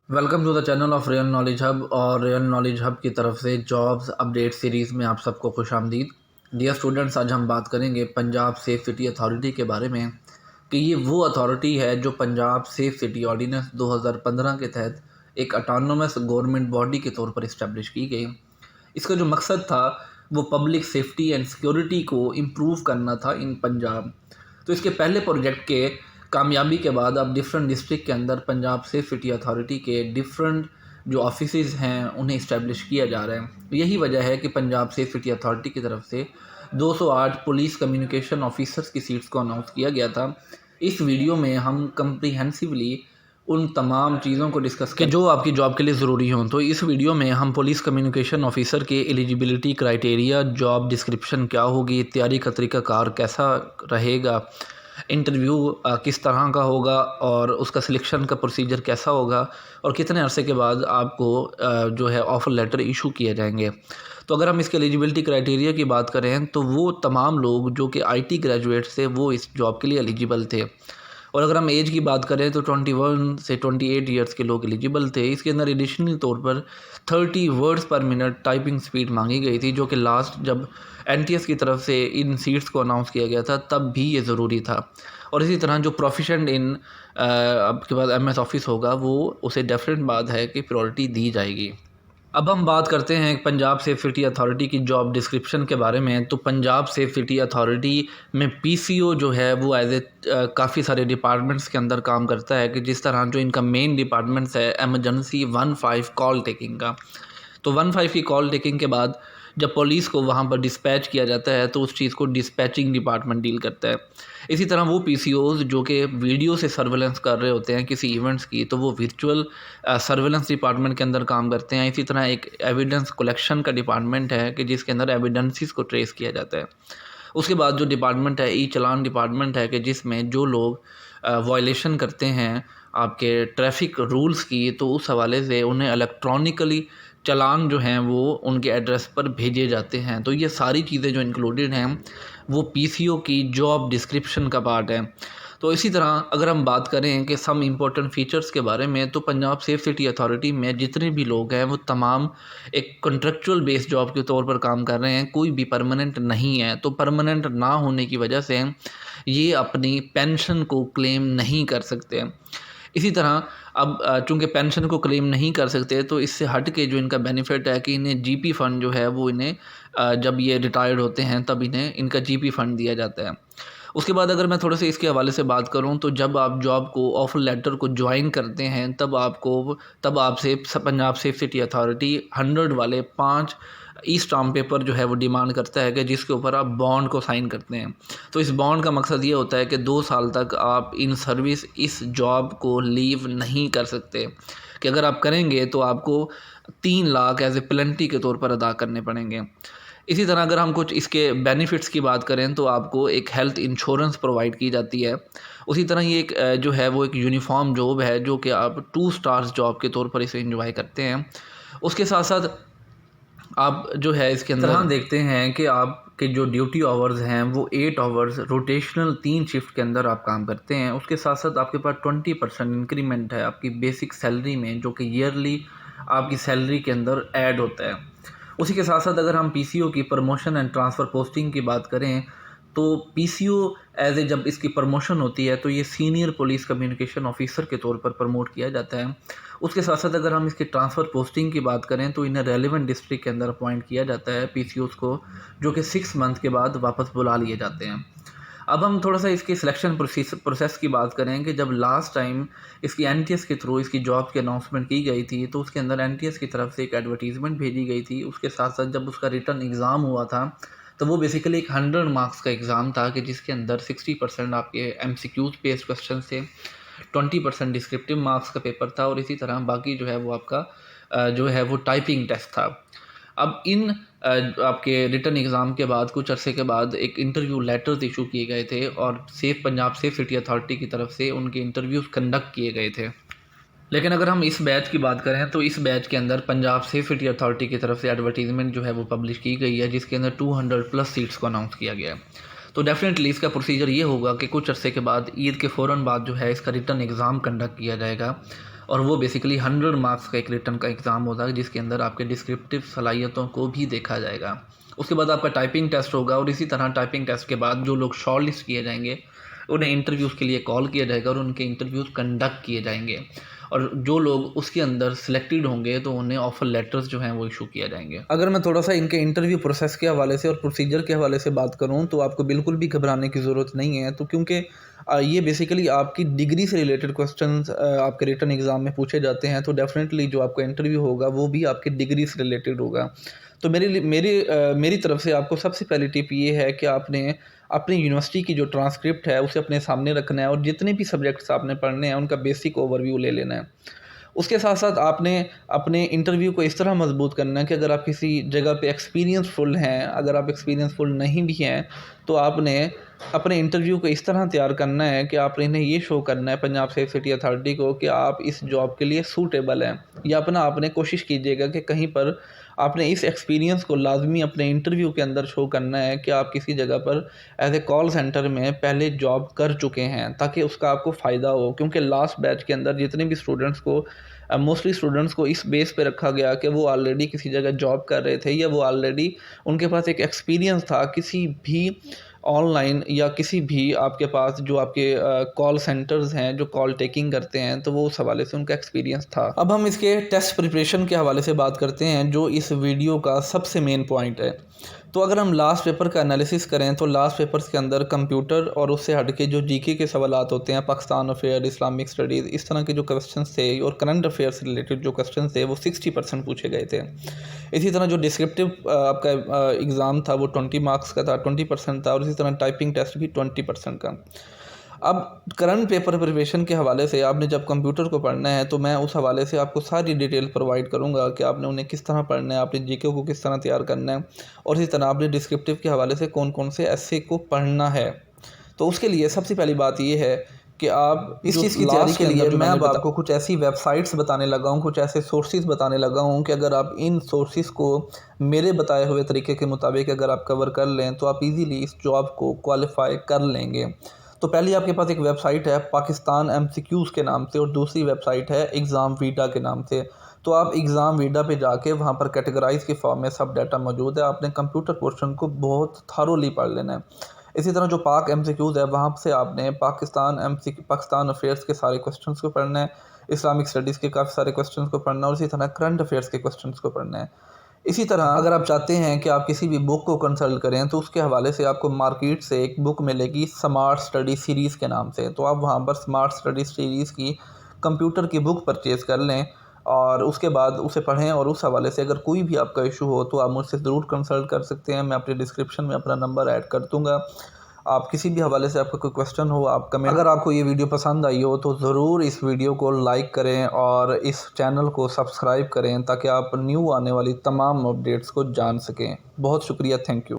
Welcome to the channel of real knowledge hub. और real knowledge hub की तरफ से जॉब्स अपडेट सीरीज़ में आप सबको खुशामदीद। डियर स्टूडेंट्स, आज हम बात करेंगे पंजाब सेफ सिटी अथॉरिटी के बारे में कि ये वो अथॉरिटी है जो पंजाब सेफ सिटी ऑर्डिनेंस 2015 के तहत एक अटानोमस गवर्नमेंट बॉडी के तौर पर इस्टेब्लिश की गई। इसका जो मकसद था वो पब्लिक सेफ्टी एंड सिक्योरिटी को इम्प्रूव करना था इन पंजाब। तो इसके पहले प्रोजेक्ट के कामयाबी के बाद अब डिफरेंट डिस्ट्रिक्ट के अंदर पंजाब सेफ सिटी अथॉरिटी के डिफरेंट जो ऑफिसेज हैं उन्हें इस्टेब्लिश किया जा रहा है। यही वजह है कि पंजाब सेफ सिटी अथॉरिटी की तरफ से 208 पुलिस कम्युनिकेशन ऑफिसर्स की सीट्स को अनाउंस किया गया था। इस वीडियो में हम कंप्रीहेंसिवली उन तमाम चीज़ों को डिस्कस करें जो आपकी जॉब के लिए ज़रूरी हों। तो इस वीडियो में हम पुलिस कम्युनिकेशन ऑफिसर के एलिजिबिलिटी क्राइटेरिया, जॉब डिस्क्रिप्शन क्या होगी, तैयारी का तरीक़ाकार कैसा रहेगा, इंटरव्यू किस तरह का होगा और उसका सिलेक्शन का प्रोसीजर कैसा होगा और कितने अरसे के बाद आपको जो है ऑफ़र लेटर इशू किए जाएंगे। तो अगर हम इसके एलिजिबिलिटी क्राइटेरिया की बात करें तो वो तमाम लोग जो कि आईटी ग्रेजुएट्स थे वो इस जॉब के लिए एलिजिबल थे। और अगर हम एज की बात करें तो 21 से 28 ईयर्स के लोग एलिजिबल थे। इसके अंदर एडिशनल तौर पर 30 वर्ड्स पर मिनट टाइपिंग स्पीड मांगी गई थी, जो कि लास्ट जब एनटीएस की तरफ से इन सीट्स को अनाउंस किया गया था तब भी ये ज़रूरी था। और इसी तरह जो प्रोफिशेंट इन आपके पास एमएस ऑफिस होगा वो उसे डेफिनेट बात है कि प्रायोरिटी दी जाएगी। अब हम बात करते हैं पंजाब सेफ सिटी अथॉरिटी की जॉब डिस्क्रिप्शन के बारे में। तो पंजाब सेफ सिटी अथॉरिटी में पीसीओ जो है वो एज ए काफ़ी सारे डिपार्टमेंट्स के अंदर काम करता है कि जिस तरह जो इनका मेन डिपार्टमेंट्स है एमरजेंसी 15 कॉल टेकिंग का। तो 15 की कॉल टेकिंग के बाद जब पुलिस को वहाँ पर डिस्पैच किया जाता है तो उस चीज़ को डिस्पैचिंग डिपार्टमेंट डील करता है। इसी तरह वो पीसीओज़ जो कि वीडियो से सर्वेलेंस कर रहे होते हैं किसी इवेंट्स की, तो वो वर्चुअल सर्वेलेंस डिपार्टमेंट के अंदर काम करते हैं। इसी तरह एक एविडेंस कलेक्शन का डिपार्टमेंट है कि जिसके अंदर एविडेंसेस को ट्रेस किया जाता है। उसके बाद जो डिपार्टमेंट है ई चलान डिपार्टमेंट है कि जिसमें जो लोग वायलेशन करते हैं आपके ट्रैफिक रूल्स की, तो उस हवाले से उन्हें इलेक्ट्रॉनिकली चालान जो हैं वो उनके एड्रेस पर भेजे जाते हैं। तो ये सारी चीज़ें जो इंक्लूडेड हैं वो पीसीओ की जॉब डिस्क्रिप्शन का पार्ट है। तो इसी तरह अगर हम बात करें कि सम इम्पोर्टेंट फ़ीचर्स के बारे में, तो पंजाब सेफ सिटी अथॉरिटी में जितने भी लोग हैं वो तमाम एक कॉन्ट्रेक्चुअल बेस्ड जॉब के तौर पर काम कर रहे हैं, कोई भी परमानेंट नहीं है। तो परमानेंट ना होने की वजह से ये अपनी पेंशन को क्लेम नहीं कर सकते। इसी तरह अब चूँकि पेंशन को क्लेम नहीं कर सकते तो इससे हट के जो इनका बेनिफिट है कि इन्हें जीपी फ़ंड जो है वो इन्हें जब ये रिटायर्ड होते हैं तब इन्हें इनका जीपी फ़ंड दिया जाता है। उसके बाद अगर मैं थोड़े से इसके हवाले से बात करूं तो जब आप जॉब को ऑफर लेटर को ज्वाइन करते हैं तब आपसे पंजाब सेफ सिटी अथॉरिटी 100 वाले 5 ई स्टाम्प पेपर जो है वो डिमांड करता है कि जिसके ऊपर आप बॉन्ड को साइन करते हैं। तो इस बॉन्ड का मकसद ये होता है कि 2 साल तक आप इन सर्विस इस जॉब को लीव नहीं कर सकते, कि अगर आप करेंगे तो आपको 3 लाख एज ए पेनल्टी के तौर पर अदा करने पड़ेंगे। इसी तरह अगर हम कुछ इसके बेनिफिट्स की बात करें तो आपको एक हेल्थ इंश्योरेंस प्रोवाइड की जाती है। उसी तरह ये एक जो है वो एक यूनिफॉर्म जॉब है जो कि आप 2 स्टार्स जॉब के तौर पर इसे एंजॉय करते हैं। उसके साथ साथ आप जो है इसके अंदर हम देखते हैं कि आपके जो ड्यूटी आवर्स हैं वो 8 आवर्स रोटेशनल 3 शिफ्ट के अंदर आप काम करते हैं। उसके साथ साथ आपके पास 20% इंक्रीमेंट है आपकी बेसिक सैलरी में, जो कि ईयरली आपकी सैलरी के अंदर ऐड होता है। उसी के साथ साथ अगर हम पीसीओ की प्रमोशन एंड ट्रांसफ़र पोस्टिंग की बात करें तो पीसीओ एज ए जब इसकी प्रमोशन होती है तो ये सीनियर पुलिस कम्युनिकेशन ऑफिसर के तौर पर प्रमोट किया जाता है। उसके साथ साथ अगर हम इसकी ट्रांसफ़र पोस्टिंग की बात करें तो इन्हें रेलिवेंट डिस्ट्रिक्ट के अंदर अपॉइंट किया जाता है पीसीओज़ को, जो कि 6 मंथ के बाद वापस बुला लिए जाते हैं। अब हम थोड़ा सा इसकी सिलेक्शन प्रोसेस की बात करें कि जब लास्ट टाइम इसकी एनटीएस के थ्रू इसकी जॉब की अनाउंसमेंट की गई थी तो उसके अंदर एनटीएस की तरफ से एक एडवर्टीज़मेंट भेजी गई थी। उसके साथ साथ जब उसका रिटन एग्ज़ाम हुआ था तो वो बेसिकली एक 100 मार्क्स का एग्ज़ाम था कि जिसके अंदर 60% आपके एमसीक्यूज बेस्ड क्वेश्चन थे, 20% डिस्क्रिप्टिव मार्क्स का पेपर था और इसी तरह बाकी जो है वो आपका जो है वो टाइपिंग टेस्ट था। अब इन आपके रिटन एग्ज़ाम के बाद कुछ अरसे के बाद एक इंटरव्यू लेटर्स इशू किए गए थे और पंजाब सेफ सिटी अथॉरिटी की तरफ से उनके इंटरव्यूज़ कंडक्ट किए गए थे। लेकिन अगर हम इस बैच की बात करें तो इस बैच के अंदर पंजाब सेफ सिटी अथॉरिटी की तरफ से एडवर्टीज़मेंट जो है वो पब्लिश की गई है, जिसके अंदर 200+ सीट्स को अनाउंस किया गया है। तो डेफिनेटली इसका प्रोसीजर ये होगा कि कुछ अरसे के बाद ईद के फ़ौरन बाद जो है इसका रिटन एग्ज़ाम कंडक्ट किया जाएगा और वो बेसिकली 100 मार्क्स का एक रिटन का एग्ज़ाम होता है जिसके अंदर आपके डिस्क्रिप्टिव सलाहियतों को भी देखा जाएगा। उसके बाद आपका टाइपिंग टेस्ट होगा और इसी तरह टाइपिंग टेस्ट के बाद जो लोग शॉर्ट लिस्ट किए जाएंगे उन्हें इंटरव्यूज़ के लिए कॉल किया जाएगा और उनके इंटरव्यूज़ कंडक्ट किए जाएंगे, और जो लोग उसके अंदर सिलेक्टेड होंगे तो उन्हें ऑफ़र लेटर्स जो हैं वो इशू किया जाएंगे। अगर मैं थोड़ा सा इनके इंटरव्यू प्रोसेस के हवाले से और प्रोसीजर के हवाले से बात करूं तो आपको बिल्कुल भी घबराने की ज़रूरत नहीं है, तो क्योंकि ये बेसिकली आपकी डिग्री से रिलेटेड क्वेश्चंस आपके रिटन एग्ज़ाम में पूछे जाते हैं, तो डेफिनेटली जो आपका इंटरव्यू होगा वो भी आपकी डिग्री से रिलेटेड होगा। तो मेरी तरफ से आपको सबसे पहली टिप ये है कि आपने अपनी यूनिवर्सिटी की जो ट्रांसक्रिप्ट है उसे अपने सामने रखना है और जितने भी सब्जेक्ट्स आपने पढ़ने हैं उनका बेसिक ओवरव्यू ले लेना है। उसके साथ साथ आपने अपने इंटरव्यू को इस तरह मजबूत करना है कि अगर आप किसी जगह पे एक्सपीरियंसफुल हैं, अगर आप एक्सपीरियंसफुल नहीं भी हैं, तो आपने अपने इंटरव्यू को इस तरह तैयार करना है कि आपने इन्हें ये शो करना है पंजाब सेफ सिटी अथॉरिटी को कि आप इस जॉब के लिए सूटेबल हैं, या अपना आपने कोशिश कीजिएगा कि कहीं पर आपने इस एक्सपीरियंस को लाजमी अपने इंटरव्यू के अंदर शो करना है कि आप किसी जगह पर एज ए कॉल सेंटर में पहले जॉब कर चुके हैं, ताकि उसका आपको फ़ायदा हो। क्योंकि लास्ट बैच के अंदर जितने भी स्टूडेंट्स को मोस्टली स्टूडेंट्स को इस बेस पे रखा गया कि वो ऑलरेडी किसी जगह जॉब कर रहे थे या वो ऑलरेडी उनके पास एक एक्सपीरियंस था किसी भी ऑनलाइन या किसी भी आपके पास जो आपके कॉल सेंटर्स हैं जो कॉल टेकिंग करते हैं, तो वो उस हवाले से उनका एक्सपीरियंस था। अब हम इसके टेस्ट प्रिपरेशन के हवाले से बात करते हैं जो इस वीडियो का सबसे मेन पॉइंट है। तो अगर हम लास्ट पेपर का एनालिसिस करें तो लास्ट पेपर्स के अंदर कंप्यूटर और उससे हट के जो जीके के सवालात होते हैं, पाकिस्तान अफेयर, इस्लामिक स्टडीज़, इस तरह के जो क्वेश्चंस थे और करंट अफेयर से रिलेटेड जो क्वेश्चंस थे वो 60% पूछे गए थे। इसी तरह जो डिस्क्रिप्टिव आपका एग्ज़ाम था वो 20 मार्क्स का था, 20% था, और इसी तरह टाइपिंग टेस्ट भी 20% का। अब करंट पेपर प्रिपरेशन के हवाले से आपने जब कंप्यूटर को पढ़ना है तो मैं उस हवाले से आपको सारी डिटेल प्रोवाइड करूंगा कि आपने उन्हें किस तरह पढ़ना है, आपने जीके को किस तरह तैयार करना है, और इसी तरह आपने डिस्क्रिप्टिव के हवाले से कौन कौन से एस्से को पढ़ना है। तो उसके लिए सबसे पहली बात ये है कि आप इस चीज़ की तैयारी के लिए मैं अब आपको कुछ ऐसी वेबसाइट्स बताने लगा हूँ, कुछ ऐसे सोर्सेज बताने लगा हूँ कि अगर आप इन सोर्सेज को मेरे बताए हुए तरीके के मुताबिक अगर आप कवर कर लें तो आप इजीली इस जॉब को क्वालिफाई कर लेंगे। तो पहले आपके पास एक वेबसाइट है पाकिस्तान MCQs के नाम से और दूसरी वेबसाइट है एग्ज़ाम वीडा के नाम से। तो आप एग्ज़ाम वीडा पे जाके वहाँ पर कैटेगराइज के फॉर्म में सब डाटा मौजूद है, आपने कंप्यूटर पोर्शन को बहुत थारोली पढ़ लेना है। इसी तरह जो पाक MCQs है वहाँ से आपने पाकिस्तान अफेयर्स के सारे क्वेश्चंस को पढ़ना है, इस्लामिक स्टडीज़ के काफ़ी सारे क्वेश्चंस को पढ़ना है, और इसी तरह करंट अफेयर्स के क्वेश्चंस को पढ़ना है। इसी तरह अगर आप चाहते हैं कि आप किसी भी बुक को कंसल्ट करें तो उसके हवाले से आपको मार्केट से एक बुक मिलेगी स्मार्ट स्टडी सीरीज़ के नाम से। तो आप वहाँ पर स्मार्ट स्टडी सीरीज़ की कंप्यूटर की बुक परचेज़ कर लें और उसके बाद उसे पढ़ें, और उस हवाले से अगर कोई भी आपका इशू हो तो आप मुझसे ज़रूर कंसल्ट कर सकते हैं। मैं अपने डिस्क्रिप्शन में अपना नंबर ऐड कर दूँगा। आप किसी भी हवाले से आपका कोई क्वेश्चन हो आप कमेंट। अगर आपको ये वीडियो पसंद आई हो तो ज़रूर इस वीडियो को लाइक करें और इस चैनल को सब्सक्राइब करें ताकि आप न्यू आने वाली तमाम अपडेट्स को जान सकें। बहुत शुक्रिया, थैंक यू।